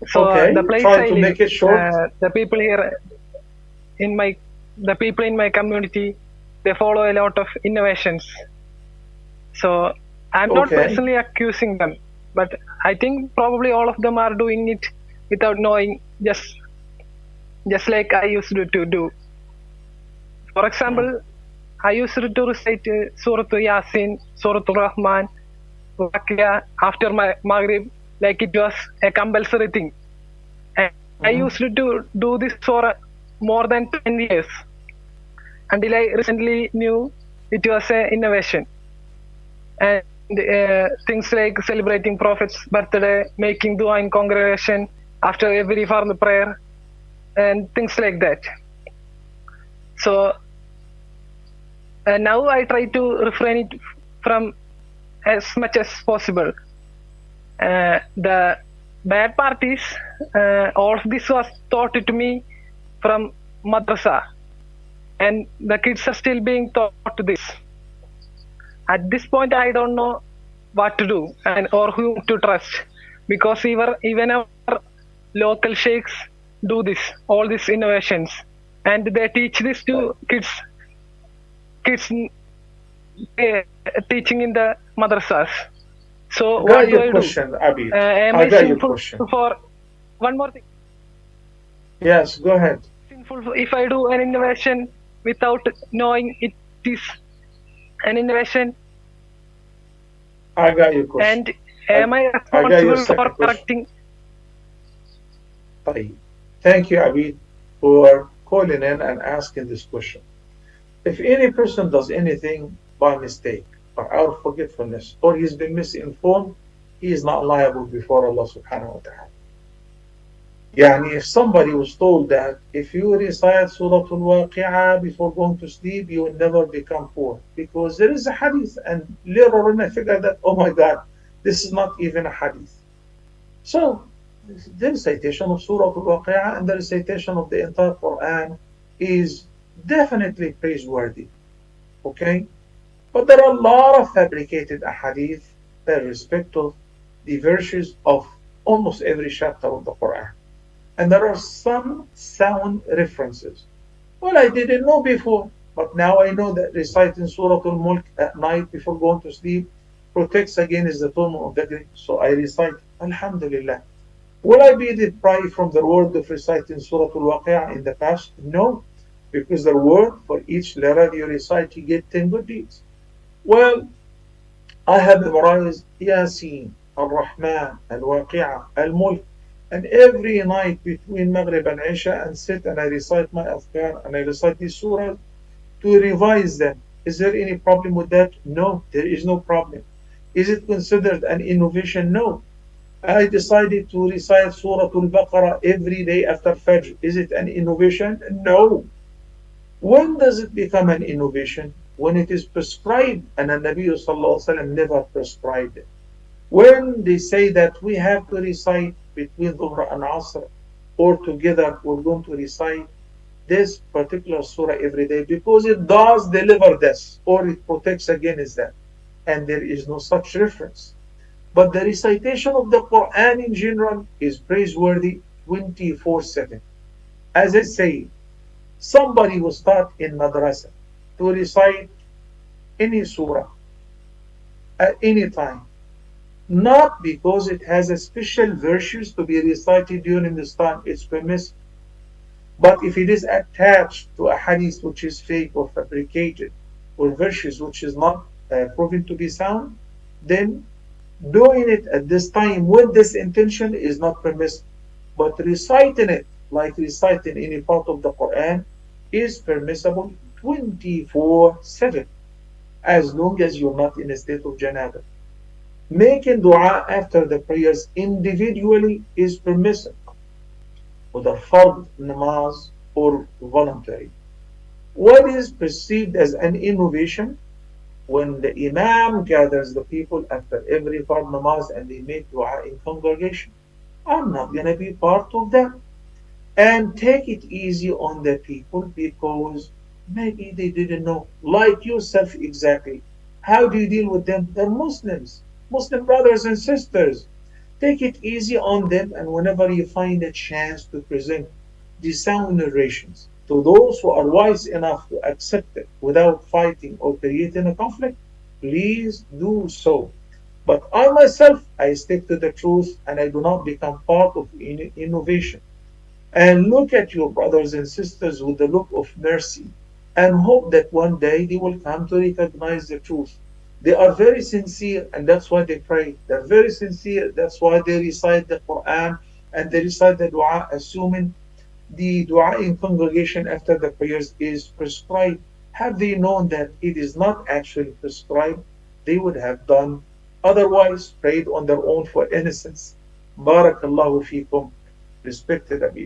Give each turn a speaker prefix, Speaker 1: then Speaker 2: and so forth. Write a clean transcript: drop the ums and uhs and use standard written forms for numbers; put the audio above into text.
Speaker 1: So the
Speaker 2: Okay,
Speaker 1: place
Speaker 2: try
Speaker 1: I
Speaker 2: to
Speaker 1: live,
Speaker 2: make it short.
Speaker 1: the people here in my the people in my community, they follow a lot of innovations. So I'm not
Speaker 2: Okay.
Speaker 1: personally accusing them, but I think probably all of them are doing it without knowing, just like I used to do. For
Speaker 2: Mm.
Speaker 1: example, I used to recite Surah Yasin, Surah Rahman, Waqiah after my Maghrib, like it was a compulsory thing. And I
Speaker 2: Mm-hmm.
Speaker 1: used to do this for more than 10 years until I recently knew it was an innovation. And things like celebrating Prophet's birthday, making dua in congregation after every farm prayer, and things like that. So now I try to refrain it from as much as possible. The bad part is all of this was taught to me from madrasa, and the kids are still being taught this. At this point, I don't know what to do and or whom to trust, because even our local sheikhs do this, all these innovations, and they teach this
Speaker 2: Right.
Speaker 1: to kids uh, teaching in the madrasas. So
Speaker 2: Got
Speaker 1: what do
Speaker 2: your
Speaker 1: I do?
Speaker 2: question, Abid.
Speaker 1: Am
Speaker 2: I
Speaker 1: I
Speaker 2: got your
Speaker 1: sinful
Speaker 2: question.
Speaker 1: for one more thing?
Speaker 2: Yes, go ahead.
Speaker 1: Sinful if I do an innovation without knowing it is an innovation,
Speaker 2: I got your question.
Speaker 1: and
Speaker 2: I,
Speaker 1: am I
Speaker 2: I got your
Speaker 1: responsible for
Speaker 2: second question.
Speaker 1: correcting?
Speaker 2: طيب. Thank you, Abid, for calling in and asking this question. If any person does anything by mistake or out of forgetfulness or he's been misinformed, he is not liable before Allah subhanahu wa ta'ala. Yani if somebody was told that if you recite Surah Al-Waqi'ah before going to sleep, you will never become poor. Because there is a hadith, and later on I figured that, oh my God, this is not even a hadith. So the recitation of Surah Al-Waqi'ah and the recitation of the entire Quran is definitely praiseworthy. Okay? But there are a lot of fabricated ahadith in respect of the verses of almost every chapter of the Quran. And there are some sound references. Well, I didn't know before, but now I know that reciting Surah Al-Mulk at night before going to sleep protects against the tone of the grave. So I recite, Alhamdulillah. Will I be deprived from the reward of reciting Surah Al-Waqi'ah in the past? No, because the reward for each letter you recite, you get 10 good deeds. Well, I have memorized Yasin, Al-Rahman, Al-Waqi'ah, Al-Mulk, and every night between Maghrib and Isha and sit and I recite my Azkar and I recite these surahs to revise them. Is there any problem with that? No, there is no problem. Is it considered an innovation? No. I decided to recite Surah Al-Baqarah every day after Fajr. Is it an innovation? No. When does it become an innovation? When it is prescribed, and the Nabi Sallallahu Alaihi Wasallam never prescribed it. When they say that we have to recite between Dhuhr and Asr, or together we're going to recite this particular surah every day because it does deliver this, or it protects against that. And there is no such reference. But the recitation of the Quran in general is praiseworthy 24/7. As I say, somebody who start in madrasa to recite any surah at any time, not because it has a special verses to be recited during this time, it's permissible. But if it is attached to a hadith which is fake or fabricated, or verses which is not proven to be sound, then doing it at this time with this intention is not permissible. But reciting it like reciting any part of the Quran is permissible 24/7 as long as you're not in a state of janaba. Making dua after the prayers individually is permissible, whether fard namaz or voluntary. What is perceived as an innovation when the Imam gathers the people after every fard namaz and they make dua in congregation. I'm not going to be part of that. And take it easy on the people because maybe they didn't know. Like yourself exactly. How do you deal with them? They're Muslims, Muslim brothers and sisters. Take it easy on them, and whenever you find a chance to present these sound narrations to those who are wise enough to accept it without fighting or creating a conflict, please do so. But I myself, I stick to the truth and I do not become part of innovation. And look at your brothers and sisters with the look of mercy and hope that one day they will come to recognize the truth. They are very sincere and that's why they pray. They're very sincere, that's why they recite the Quran and they recite the dua, assuming the dua in congregation after the prayers is prescribed. Had they known that it is not actually prescribed, they would have done otherwise, prayed on their own for innocence. Barakallahu fikum, respected Abi.